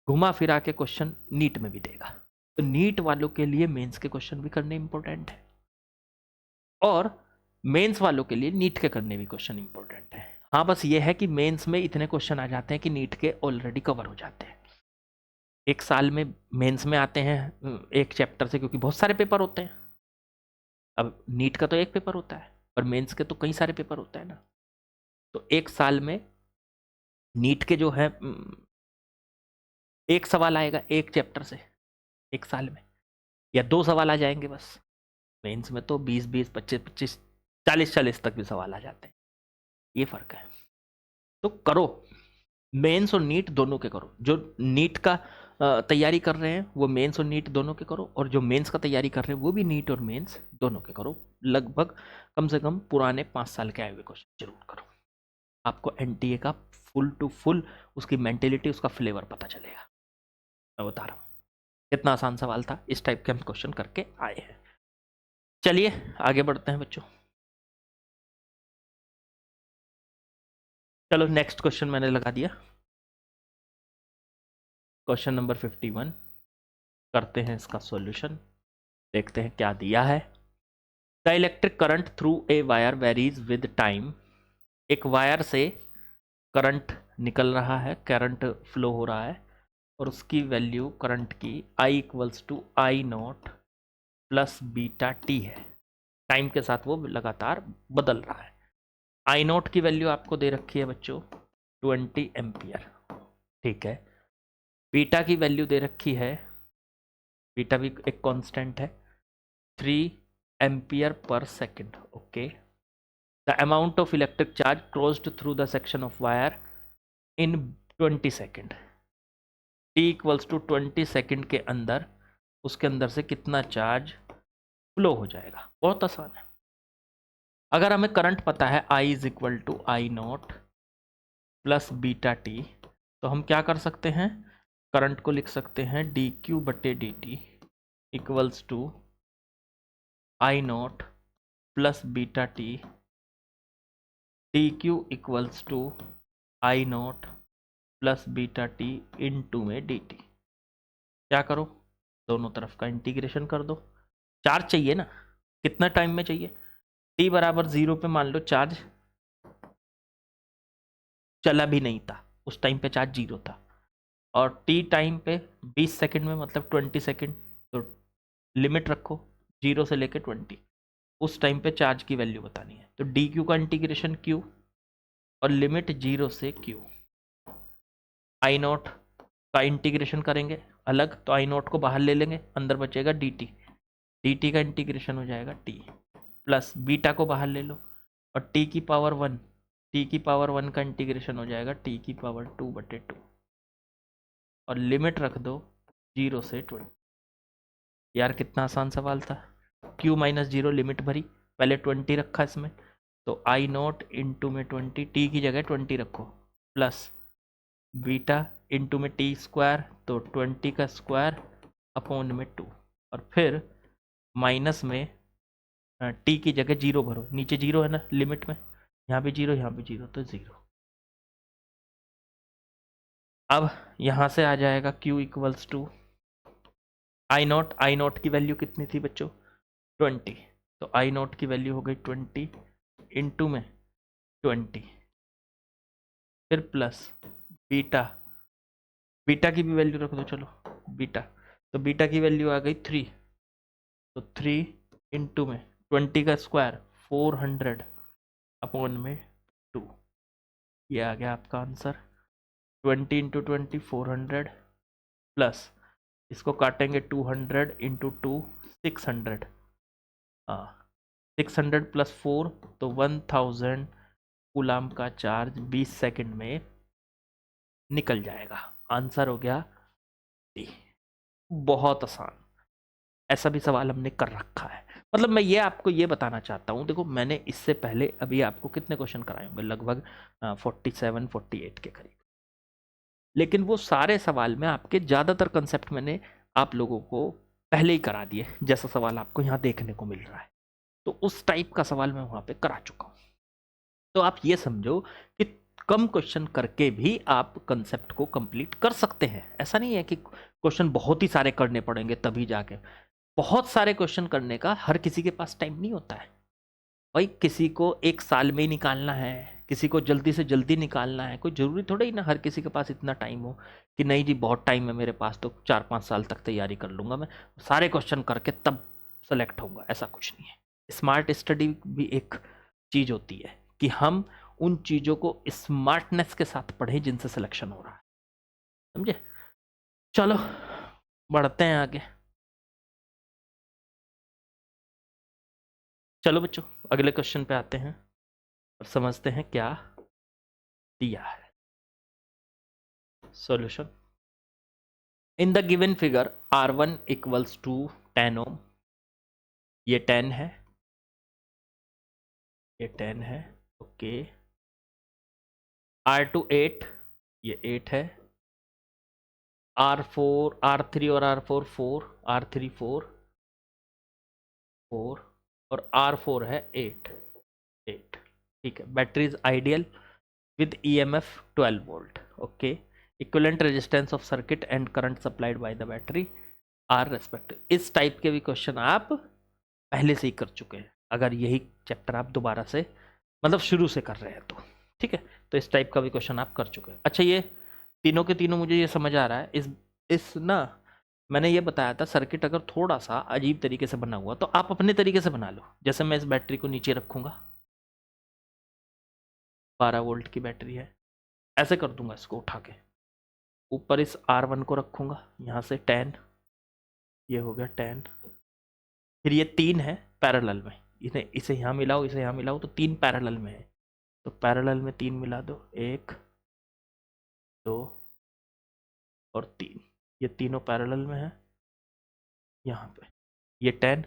घुमा फिरा के क्वेश्चन नीट में भी देगा। तो नीट वालों के लिए मेंस के क्वेश्चन भी करने इंपॉर्टेंट है, और मेंस वालों के लिए नीट के करने भी क्वेश्चन इंपॉर्टेंट है। हाँ, बस ये है कि मेंस में इतने क्वेश्चन आ जाते हैं कि नीट के ऑलरेडी कवर हो जाते हैं। एक साल में मेंस में आते हैं एक चैप्टर से, क्योंकि बहुत सारे पेपर होते हैं। अब नीट का तो एक पेपर होता है, पर मेंस के तो कई सारे पेपर होते हैं ना। तो एक साल में नीट के जो है एक सवाल आएगा एक चैप्टर से एक साल में, या 2 सवाल आ जाएंगे बस। मेंस में तो 20-20, 25-25, 40-40 तक भी सवाल आ जाते हैं। ये फर्क है। तो करो, मेंस और नीट दोनों के करो। जो नीट का तैयारी कर रहे हैं वो मेंस और नीट दोनों के करो, और जो मेंस का तैयारी कर रहे हैं वो भी नीट और मेंस दोनों के करो। लगभग कम से कम पुराने 5 साल के आए हुए क्वेश्चन जरूर करो। आपको एनटीए का फुल टू फुल उसकी मेंटेलिटी, उसका फ्लेवर पता चलेगा। मैं बता रहा हूँ कितना आसान सवाल था, इस टाइप के हम क्वेश्चन करके आए हैं। चलिए आगे बढ़ते हैं बच्चों। चलो नेक्स्ट क्वेश्चन मैंने लगा दिया, क्वेश्चन नंबर 51। करते हैं इसका सॉल्यूशन, देखते हैं क्या दिया है। The electric current through a wire varies with time. एक वायर से करंट निकल रहा है, करंट फ्लो हो रहा है, और उसकी वैल्यू करंट की I equals to I naught plus beta T है। टाइम के साथ वो लगातार बदल रहा है। आई नॉट की वैल्यू आपको दे रखी है बच्चों 20 एम्पियर, ठीक है। बीटा की वैल्यू दे रखी है, बीटा भी एक कांस्टेंट है, 3 ampere per second, okay. The amount of electric charge crossed through the section of wire in 20 second. T equals to 20 second के अंदर उसके अंदर से कितना चार्ज फ्लो हो जाएगा। बहुत आसान है। अगर हमें करंट पता है I is equal to I naught plus beta T, तो हम क्या कर सकते हैं, करंट को लिख सकते हैं डी क्यू बटे D T equals to I naught plus beta T, D Q equals to I naught plus beta T into में डी टी। क्या करो, दोनों तरफ का इंटीग्रेशन कर दो। चार्ज चाहिए ना, कितना टाइम में चाहिए, टी बराबर 0 पे मान लो चार्ज चला भी नहीं था, उस टाइम पे चार्ज 0 था, और टी टाइम पे 20 सेकंड में मतलब 20 सेकंड, तो लिमिट रखो 0 से लेके 20, उस टाइम पे चार्ज की वैल्यू बतानी है। तो डी क्यू का इंटीग्रेशन क्यू और लिमिट 0 से क्यू। आई नॉट का इंटीग्रेशन करेंगे अलग, तो आई नॉट को बाहर ले लेंगे, अंदर बचेगा डी टी, डी टी का इंटीग्रेशन हो जाएगा टी, प्लस बीटा को बाहर ले लो, और टी की पावर 1, टी की पावर 1 का इंटीग्रेशन हो जाएगा टी की पावर 2 बटे 2, और लिमिट रख दो 0 से 20। यार कितना आसान सवाल था। q माइनस 0 लिमिट भरी, पहले 20 रखा इसमें, तो आई नॉट इंटू में 20, टी की जगह 20 रखो, प्लस बीटा इंटू में टी स्क्वायर, तो 20 का स्क्वायर अपॉन में 2, और फिर माइनस में टी की जगह 0 भरो, नीचे 0 है ना लिमिट में, यहाँ भी 0 यहाँ भी 0, तो 0। अब यहाँ से आ जाएगा q equals to I naught की वैल्यू कितनी थी बच्चों 20, तो आई नॉट की वैल्यू हो गई 20 इंटू में 20, फिर प्लस बीटा, बीटा की भी वैल्यू रख दो, चलो बीटा, तो बीटा की वैल्यू आ गई 3, तो 3 इंटू में 20 का स्क्वायर 400 अपॉन में 2, ये आ गया आपका आंसर। 20 इंटू 20 400, प्लस इसको काटेंगे 200 इंटू 2 600, हाँ 600 प्लस 4, तो 1000 कूलाम का चार्ज 20 सेकंड में निकल जाएगा। आंसर हो गया डी। बहुत आसान, ऐसा भी सवाल हमने कर रखा है। मतलब मैं ये आपको ये बताना चाहता हूँ, देखो मैंने इससे पहले अभी आपको कितने क्वेश्चन कराए होंगे, लगभग 47-48 के करीब, लेकिन वो सारे सवाल में आपके ज़्यादातर कंसेप्ट मैंने आप लोगों को पहले ही करा दिए, जैसा सवाल आपको यहाँ देखने को मिल रहा है। तो उस टाइप का सवाल मैं वहाँ पे करा चुका हूँ। तो आप ये समझो कि कम क्वेश्चन करके भी आप कंसेप्ट को कंप्लीट कर सकते हैं। ऐसा नहीं है कि क्वेश्चन बहुत ही सारे करने पड़ेंगे तभी जाके। बहुत सारे क्वेश्चन करने का हर किसी के पास टाइम नहीं होता है भाई। किसी को एक साल में ही निकालना है, किसी को जल्दी से जल्दी निकालना है। कोई ज़रूरी थोड़ा ही ना हर किसी के पास इतना टाइम हो कि नहीं जी बहुत टाइम है मेरे पास, तो 4-5 साल तक तैयारी कर लूँगा मैं, सारे क्वेश्चन करके तब सेलेक्ट होऊंगा। ऐसा कुछ नहीं है। स्मार्ट स्टडी भी एक चीज़ होती है कि हम उन चीज़ों को स्मार्टनेस के साथ पढ़ें जिनसे सिलेक्शन हो रहा है। समझे? चलो बढ़ते हैं आगे। चलो बच्चों अगले क्वेश्चन पे आते हैं और समझते हैं क्या दिया है। Solution. In the given figure R1 equals to 10 ohm, ये 10 है, ये 10 है, ओके। R2 8, ये 8 है। R4 R3 और R4 4, R3 4 4 और R4 है 8 8। ठीक है। Battery is ideal with EMF 12 volt. Okay. Equivalent resistance of circuit and current supplied by the battery are respective. इस टाइप के भी क्वेश्चन आप पहले से ही कर चुके हैं अगर यही चैप्टर आप दोबारा से मतलब शुरू से कर रहे हैं तो। ठीक है। तो इस टाइप का भी क्वेश्चन आप कर चुके हैं। अच्छा ये तीनों के तीनों मुझे ये समझ आ रहा है। इस ना मैंने ये बताया था सर्किट अगर थोड़ा सा अजीब तरीके से बना हुआ तो आप अपने तरीके से बना लो। जैसे मैं इस बैटरी को नीचे रखूंगा, 12 वोल्ट की बैटरी है, ऐसे कर दूंगा इसको उठा के। ऊपर इस R1 को रखूंगा, यहाँ से 10, ये हो गया 10। फिर ये 3 है पैरेलल में, इसे यहाँ मिलाओ, इसे यहाँ मिलाओ, तो 3 पैरेलल में है। तो पैरेलल में 3 मिला दो, 1 2 और 3, ये तीनों पैरेलल में है। यहाँ पे ये 10,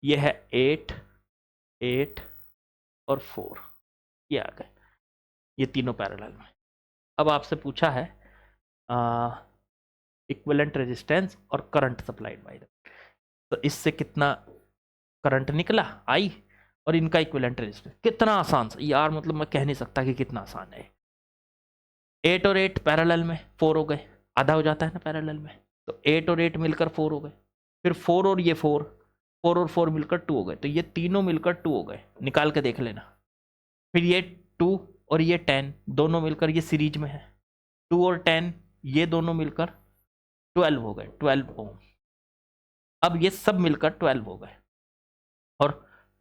ये है 8 8 और 4, ये आ गए, ये तीनों पैरेलल में। अब आपसे पूछा है इक्विवेलेंट रेजिस्टेंस और करंट सप्लाइड बाय द, तो इससे कितना करंट निकला आई, और इनका इक्विवेलेंट रेजिस्टेंस। कितना आसान यार, मतलब मैं कह नहीं सकता कि कितना आसान है। 8 और 8 पैरेलल में 4 हो गए, आधा हो जाता है ना पैरेलल में, तो 8 और 8 मिलकर 4 हो गए। फिर 4 और ये 4, 4 और 4 मिलकर 2 हो गए, तो ये तीनों मिलकर 2 हो गए, निकाल के देख लेना। फिर ये 2 और ये 10 दोनों मिलकर ये सीरीज में है, 2 और 10 ये दोनों मिलकर 12 हो गए, 12 ओम। अब ये सब मिलकर 12 हो गए और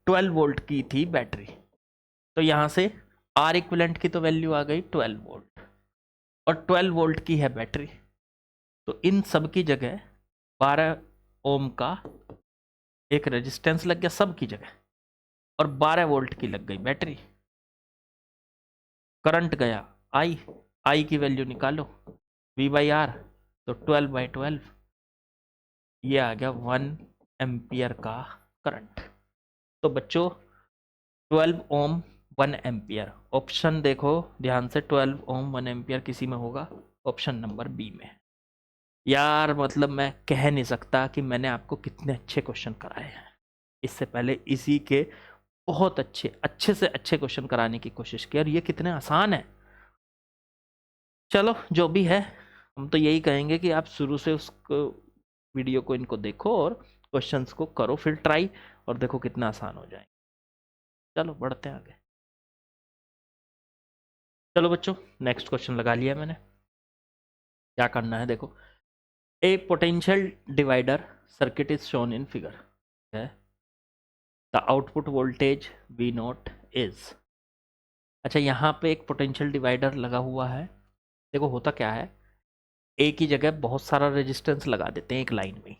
12 वोल्ट की थी बैटरी, तो यहां से आर इक्विवेलेंट की तो वैल्यू आ गई 12 वोल्ट और 12 वोल्ट की है बैटरी। तो इन सब की जगह 12 ओम का एक रेजिस्टेंस लग गया सब की जगह, और 12 वोल्ट की लग गई बैटरी। करंट गया आई की वैल्यू निकालो, V बाई आर, तो 12/12, ये आ गया 1 एम्पियर का करंट। तो बच्चों 12 ओम 1 एम्पियर, ऑप्शन देखो ध्यान से, 12 ओम 1 एम्पियर किसी में होगा, ऑप्शन नंबर बी में। यार मतलब मैं कह नहीं सकता कि मैंने आपको कितने अच्छे क्वेश्चन कराए हैं। इससे पहले इसी के बहुत अच्छे से अच्छे क्वेश्चन कराने की कोशिश की, और ये कितने आसान है। चलो जो भी है, हम तो यही कहेंगे कि आप शुरू से उसको वीडियो को इनको देखो और क्वेश्चंस को करो फिर ट्राई, और देखो कितना आसान हो जाए। चलो बढ़ते हैं आगे। चलो बच्चों नेक्स्ट क्वेश्चन लगा लिया मैंने। क्या करना है देखो, a potential divider circuit is shown in figure है, the output voltage V naught is. अच्छा यहाँ पे एक पोटेंशियल डिवाइडर लगा हुआ है। देखो होता क्या है, ए की जगह बहुत सारा रेजिस्टेंस लगा देते हैं एक लाइन में,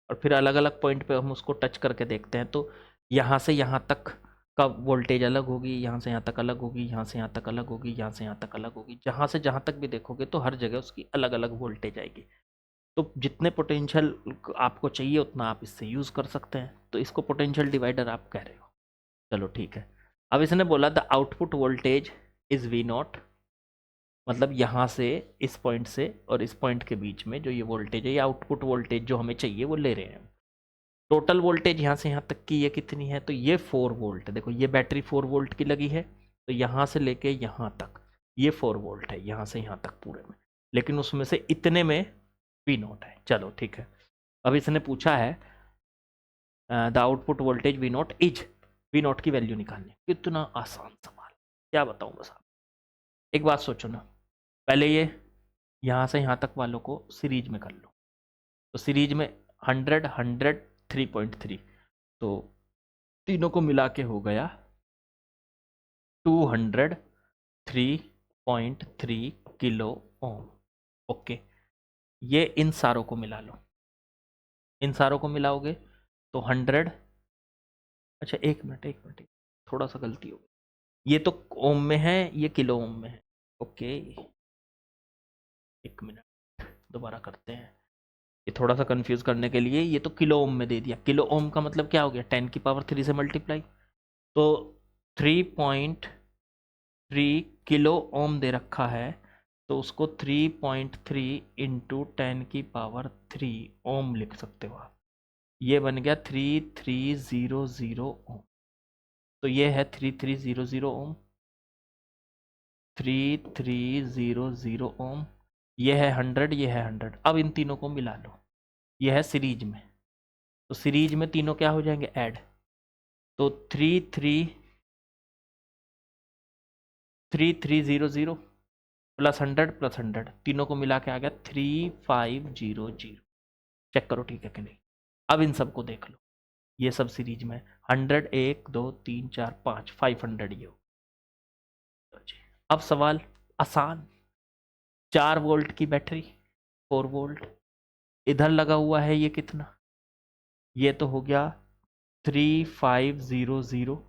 और फिर अलग अलग पॉइंट पे हम उसको टच करके देखते हैं, तो यहाँ से यहाँ तक का वोल्टेज अलग होगी, यहाँ से यहाँ तक अलग होगी, यहाँ से यहाँ तक अलग होगी, यहाँ से यहाँ तक अलग होगी, जहाँ से जहाँ तक भी देखोगे तो हर जगह उसकी अलग अलग वोल्टेज आएगी। तो जितने पोटेंशियल आपको चाहिए उतना आप इससे यूज़ कर सकते हैं, तो इसको पोटेंशियल डिवाइडर आप कह रहे हो। चलो ठीक है। अब इसने बोला the output voltage is V not, मतलब यहाँ से इस पॉइंट से और इस पॉइंट के बीच में जो ये वोल्टेज है, ये आउटपुट वोल्टेज जो हमें चाहिए वो ले रहे हैं। टोटल वोल्टेज यहाँ से यहाँ तक की ये कितनी है, तो ये 4 वोल्ट है। देखो ये बैटरी 4 वोल्ट की लगी है, तो यहाँ से लेके यहाँ तक ये 4 वोल्ट है, यहाँ से यहाँ तक पूरे में, लेकिन उसमें से इतने में वी नॉट है। चलो ठीक है, अब इसने पूछा है the output voltage V naught is, V naught की वैल्यू निकालनी। कितना आसान सवाल, क्या बताऊँ बस आप एक बात सोचो ना, पहले ये यहाँ से यहाँ तक वालों को सीरीज में कर लो, तो सीरीज में 100 100 3.3, तो तीनों को मिला के हो गया 203.3 किलो ओम। ओके, ये इन सारों को मिला लो, इन सारों को मिलाओगे तो 100, अच्छा एक मिनट थोड़ा सा गलती हो गई, ये तो ओम में है, ये किलो ओम में है। ओके एक मिनट दोबारा करते हैं, ये थोड़ा सा कंफ्यूज करने के लिए, ये तो किलो ओम में दे दिया, किलो ओम का मतलब क्या हो गया 10 की पावर 3 से मल्टीप्लाई, तो 3.3 किलो ओम दे रखा है, तो उसको 3.3 इंटू 10 की पावर 3 ओम लिख सकते हो आप, ये बन गया 3300 ओम, तो ये है 3300 ओम, 3300 ओम, ये है 100, ये है 100। अब इन तीनों को मिला लो, ये है सीरीज में, तो सीरीज में तीनों क्या हो जाएंगे ऐड, तो 3300 प्लस 100 तीनों को मिला के आ गया 3500। चेक करो ठीक है कि नहीं। अब इन सबको देख लो, ये सब सीरीज में 100 1 2 3 4 5 500 ये हो। अब सवाल आसान, 4 वोल्ट की बैटरी 4 वोल्ट, इधर लगा हुआ है ये कितना, ये तो हो गया 3500,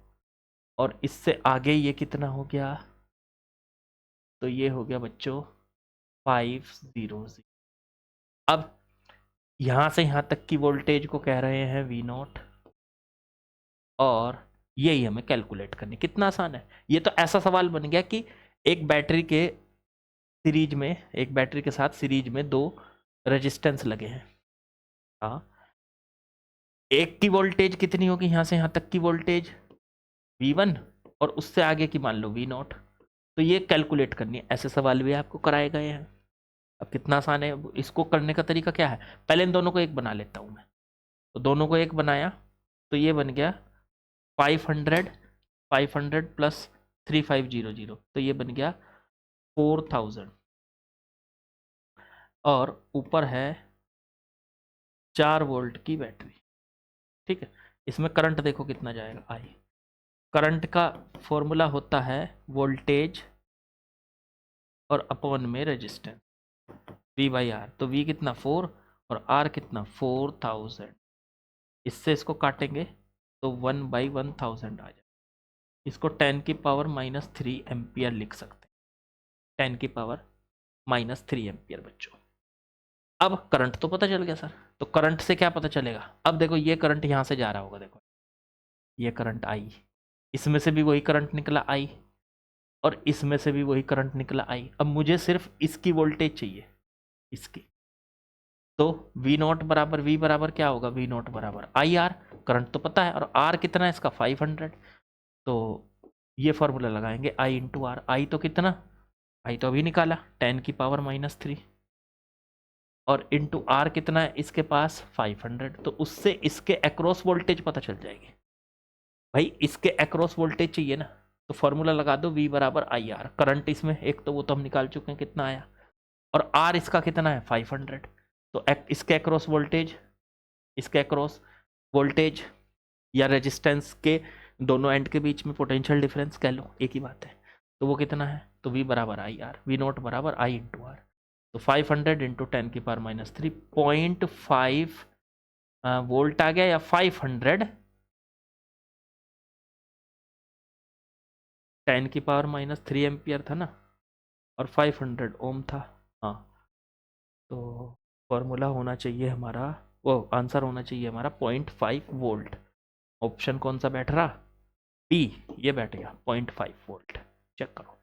और इससे आगे ये कितना हो गया, तो ये हो गया बच्चों 500। अब यहां से यहां तक की वोल्टेज को कह रहे हैं वी नॉट, और यही हमें कैलकुलेट करनी। कितना आसान है, ये तो ऐसा सवाल बन गया कि एक बैटरी के सीरीज में, एक बैटरी के साथ सीरीज में 2 रेजिस्टेंस लगे हैं। हाँ, एक की वोल्टेज कितनी होगी, यहां से यहां तक की वोल्टेज V1, और उससे आगे की मान लो V नॉट, तो ये कैलकुलेट करनी है। ऐसे सवाल भी आपको कराए गए हैं। अब कितना आसान है, इसको करने का तरीका क्या है, पहले इन दोनों को एक बना लेता हूं मैं, तो दोनों को एक बनाया, तो ये बन गया 500 प्लस 3500, तो ये बन गया 4000, और ऊपर है 4 वोल्ट की बैटरी। ठीक है, इसमें करंट देखो कितना जाएगा, आई करंट का फॉर्मूला होता है वोल्टेज और अपॉन में रेजिस्टेंस V बाई आर, तो V कितना 4 और R कितना 4000, इससे इसको काटेंगे तो 1/1000 आ जाए, इसको 10 की पावर -3 एम्पियर लिख सकते हैं, 10 की पावर -3 एम्पियर बच्चों। अब करंट तो पता चल गया सर, तो करंट से क्या पता चलेगा, अब देखो ये करंट यहाँ से जा रहा होगा, देखो ये करंट आई, इसमें से भी वही करंट निकला आई, और इसमें से भी वही करंट निकला आई। अब मुझे सिर्फ इसकी वोल्टेज चाहिए, इसकी, तो V नॉट बराबर, V बराबर क्या होगा, V नॉट बराबर आई आर, करंट तो पता है, और R कितना है इसका 500, तो ये फॉर्मूला लगाएंगे I इंटू आर, आई तो कितना, आई तो अभी निकाला 10 की पावर -3, और इंटू आर कितना है इसके पास 500, तो उससे इसके अक्रॉस वोल्टेज पता चल जाएगी। भाई इसके अक्रॉस वोल्टेज चाहिए ना, तो फॉर्मूला लगा दो V बराबर आई आर, करंट इसमें एक तो वो तो हम निकाल चुके हैं कितना आया, और R इसका कितना है 500, तो इसके अक्रॉस वोल्टेज, इसके अक्रॉस वोल्टेज या रेजिस्टेंस के दोनों एंड के बीच में पोटेंशियल डिफरेंस कह लो, एक ही बात है, तो वो कितना है, तो V बराबर आई आर, V नॉट बराबर आई इंटू आर, तो 500 इंटू 10 की पावर -3 0.5 वोल्ट आ गया, या 500 10 की पावर -3 एम्पियर था ना, और 500 ओम था। हाँ, तो फॉर्मूला होना चाहिए हमारा, वो आंसर होना चाहिए हमारा 0.5 वोल्ट। ऑप्शन कौन सा बैठ रहा, बी, ये बैठ गया 0.5 वोल्ट। चेक करो,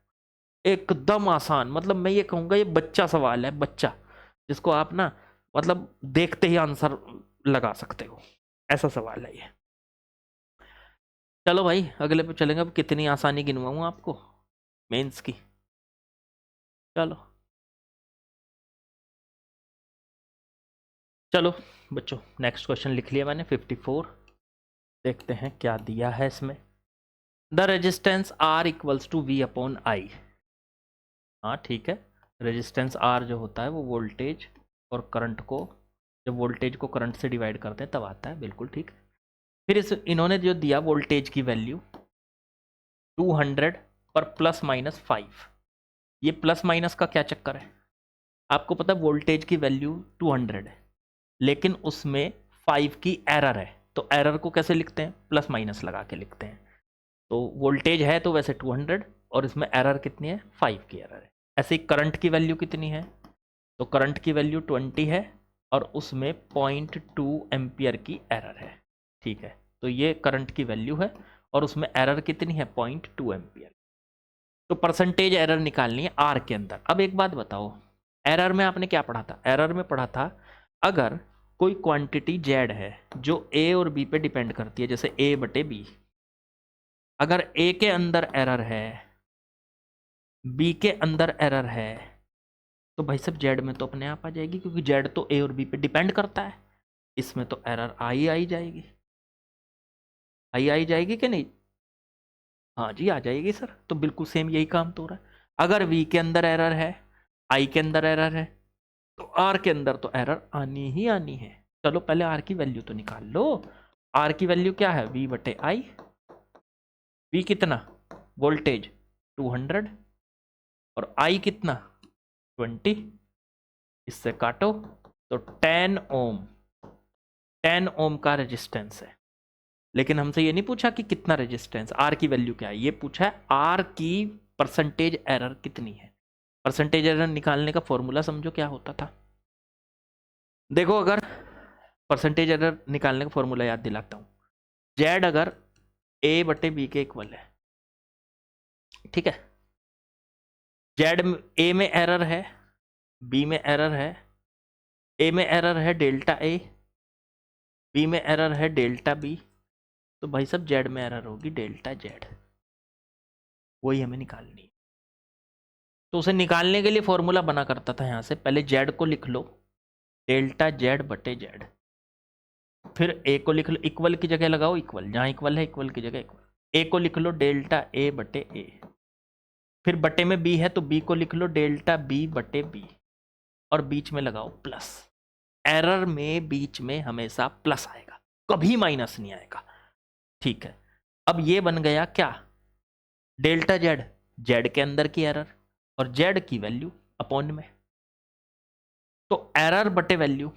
एकदम आसान, मतलब मैं ये कहूँगा ये बच्चा सवाल है, बच्चा, जिसको आप ना मतलब देखते ही आंसर लगा सकते हो। ऐसा सवाल है ये। चलो भाई अगले पे चलेंगे। अब कितनी आसानी गिनवाऊँ आपको मेंस की। चलो चलो बच्चों, नेक्स्ट क्वेश्चन लिख लिया मैंने 54। देखते हैं क्या दिया है इसमें। The resistance R equals to V upon I. हाँ ठीक है, रेजिस्टेंस आर जो होता है वो वोल्टेज और करंट को, जब वोल्टेज को करंट से डिवाइड करते हैं तब आता है, बिल्कुल ठीक है। फिर इस इन्होंने जो दिया वोल्टेज की वैल्यू 200 पर प्लस माइनस 5। ये प्लस माइनस का क्या चक्कर है? आपको पता है वोल्टेज की वैल्यू 200 है, लेकिन उसमें 5 की एरर है। तो एरर को कैसे लिखते हैं? प्लस माइनस लगा के लिखते हैं। तो वोल्टेज है तो वैसे 200, और इसमें एरर कितनी है? 5 की एरर है। ऐसे ही करंट की वैल्यू कितनी है? तो करंट की वैल्यू 20 है और उसमें 0.2 एम्पियर की एरर है। ठीक है, तो ये करंट की वैल्यू है और उसमें एरर कितनी है? 0.2 एम्पियर। तो परसेंटेज एरर निकालनी है आर के अंदर। अब एक बात बताओ, एरर में आपने क्या पढ़ा था? एरर में पढ़ा था अगर कोई क्वांटिटी जेड है जो ए और बी पे डिपेंड करती है, जैसे ए बटे बी, अगर ए के अंदर एरर है, बी के अंदर एरर है, तो भाई सब जेड में तो अपने आप आ जाएगी, क्योंकि जेड तो ए और बी पे डिपेंड करता है। इसमें तो एरर आई जाएगी, आई जाएगी कि नहीं? हाँ जी आ जाएगी सर। तो बिल्कुल सेम यही काम तो हो रहा है। अगर वी के अंदर एरर है, आई के अंदर एरर है, तो आर के अंदर तो एरर आनी ही आनी है। चलो पहले आर की वैल्यू तो निकाल लो। आर की वैल्यू क्या है? वी बटे आई। वी कितना? वोल्टेज 200, और आई कितना? 20। इससे काटो तो 10 ओम, 10 ओम का रेजिस्टेंस है। लेकिन हमसे ये नहीं पूछा कि कितना रेजिस्टेंस, आर की वैल्यू क्या है, ये पूछा है आर की परसेंटेज एरर कितनी है। परसेंटेज एरर निकालने का फॉर्मूला समझो क्या होता था। देखो, अगर परसेंटेज एरर निकालने का फॉर्मूला याद दिलाता हूं। जेड अगर ए बटे बी के इक्वल है, ठीक है, जेड ए में एरर है, बी में एरर है, ए में एरर है डेल्टा ए, बी में एरर है डेल्टा बी, तो भाई सब जेड में एरर होगी डेल्टा जेड। वही हमें निकालनी है। तो उसे निकालने के लिए फॉर्मूला बना करता था, यहां से पहले जेड को लिख लो डेल्टा जेड बटे जेड, फिर ए को लिख लो, इक्वल की जगह लगाओ इक्वल, जहां इक्वल है इक्वल की जगह इक्वल। ए को लिख लो डेल्टा ए बटे ए, फिर बटे में बी है तो बी को लिख लो डेल्टा बी बटे बी, और बीच में लगाओ प्लस। एरर में बीच में हमेशा प्लस आएगा, कभी माइनस नहीं आएगा। ठीक है, अब ये बन गया क्या? डेल्टा जेड, जेड के अंदर की एरर, और जेड की वैल्यू अपॉन में। तो एरर बटे वैल्यू,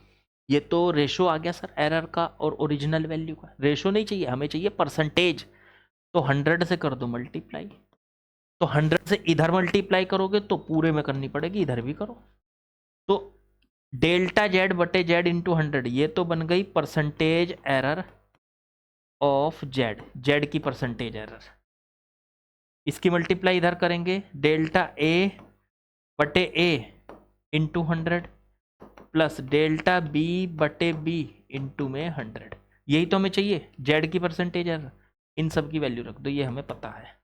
ये तो रेशो आ गया सर एरर का और ओरिजिनल वैल्यू का। रेशो नहीं चाहिए, हमें चाहिए परसेंटेज। तो 100 से कर दो मल्टीप्लाई। तो 100 से इधर मल्टीप्लाई करोगे तो पूरे में करनी पड़ेगी, इधर भी करो। तो डेल्टा जेड बटे जेड इंटू 100, ये तो बन गई percentage error of Z, Z की परसेंटेज एरर। इसकी मल्टीप्लाई इधर करेंगे, डेल्टा ए बटे ए इंटू 100 प्लस डेल्टा बी बटे बी इंटू में 100। यही तो हमें चाहिए, जेड की परसेंटेज एरर। इन सब की वैल्यू रख दो, ये हमें पता है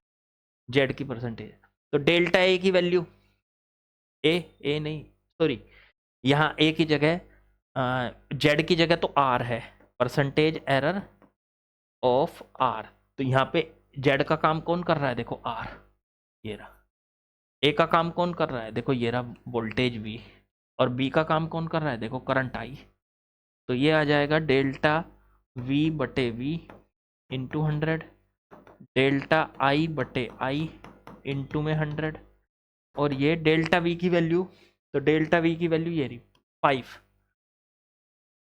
जेड की परसेंटेज। तो डेल्टा ए की वैल्यू, ए नहीं सॉरी, यहाँ ए की जगह जेड की जगह तो आर है, परसेंटेज एरर ऑफ आर। तो यहाँ पे जेड का काम कौन कर रहा है? देखो आर, ये रहा। ए का काम कौन कर रहा है? देखो ये रहा वोल्टेज वी। और बी का काम कौन कर रहा है? देखो करंट आई। तो ये आ जाएगा डेल्टा वी बटे वी इंटू 100, डेल्टा आई बटे आई इंटू में 100, और ये डेल्टा वी की वैल्यू, तो डेल्टा वी की वैल्यू ये रही 5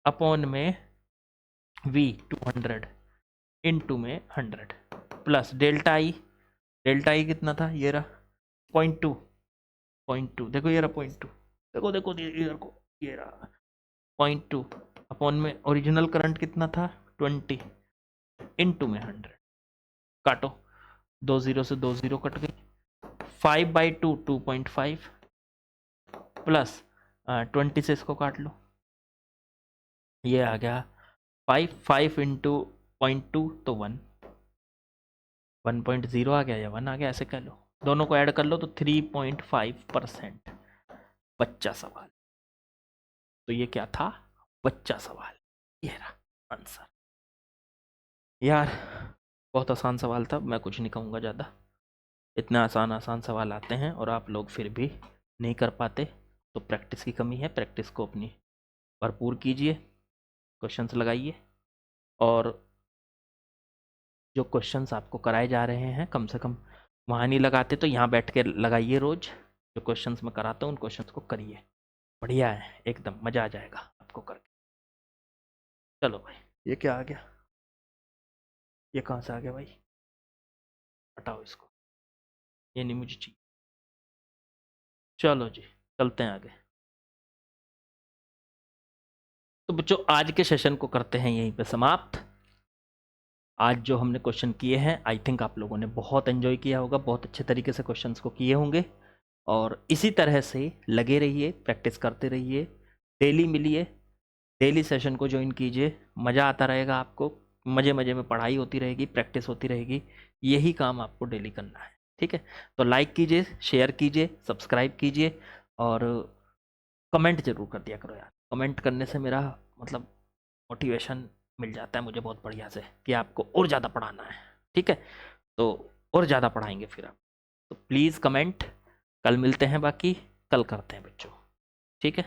अपॉन में वी 200 इंटू में 100 प्लस डेल्टा आई कितना था? ये रहा 0.2, 0.2 देखो ये रहा 0.2, देखो देखो इधर को, ये रहा 0.2 अपॉन में ओरिजिनल करंट कितना था? 20 इंटू में 100। काटो, 2 0 से 2 0 कट गई, 5/2 2.5 प्लस 20 से इसको काट लो, ये आ गया 5 इंटू 0.2 तो 1, 1.0 आ गया या 1 आ गया, ऐसे कह लो, दोनों को ऐड कर लो तो 3.5%। बच्चा सवाल, तो ये क्या था, बच्चा सवाल, ये रहा आंसर। यार बहुत आसान सवाल था, मैं कुछ नहीं कहूँगा ज़्यादा। इतने आसान आसान सवाल आते हैं और आप लोग फिर भी नहीं कर पाते, तो प्रैक्टिस की कमी है। प्रैक्टिस को अपनी भरपूर कीजिए, क्वेश्चंस लगाइए, और जो क्वेश्चंस आपको कराए जा रहे हैं कम से कम वहाँ नहीं लगाते तो यहाँ बैठ के लगाइए। रोज़ जो क्वेश्चंस मैं कराता हूँ उन क्वेश्चंस को करिए, बढ़िया है, एकदम मज़ा आ जाएगा आपको करके। चलो भाई, ये क्या आ गया, ये कहाँ से आ गया भाई, हटाओ इसको, ये नहीं मुझे चाहिए। चलो जी, चलते हैं आगे। तो बच्चों आज के सेशन को करते हैं यहीं पे समाप्त। आज जो हमने क्वेश्चन किए हैं, आई थिंक आप लोगों ने बहुत एंजॉय किया होगा, बहुत अच्छे तरीके से क्वेश्चंस को किए होंगे, और इसी तरह से लगे रहिए, प्रैक्टिस करते रहिए, डेली मिलिए, डेली सेशन को ज्वाइन कीजिए, मज़ा आता रहेगा आपको, मज़े मज़े में पढ़ाई होती रहेगी, प्रैक्टिस होती रहेगी, यही काम आपको डेली करना है। ठीक है, तो लाइक कीजिए, शेयर कीजिए, सब्सक्राइब कीजिए, और कमेंट जरूर कर दिया करो यार। कमेंट करने से मेरा मतलब मोटिवेशन मिल जाता है मुझे बहुत बढ़िया से, कि आपको और ज़्यादा पढ़ाना है। ठीक है, तो और ज़्यादा पढ़ाएंगे फिर आप, तो प्लीज़ कमेंट। कल मिलते हैं, बाकी कल करते हैं बच्चों, ठीक है।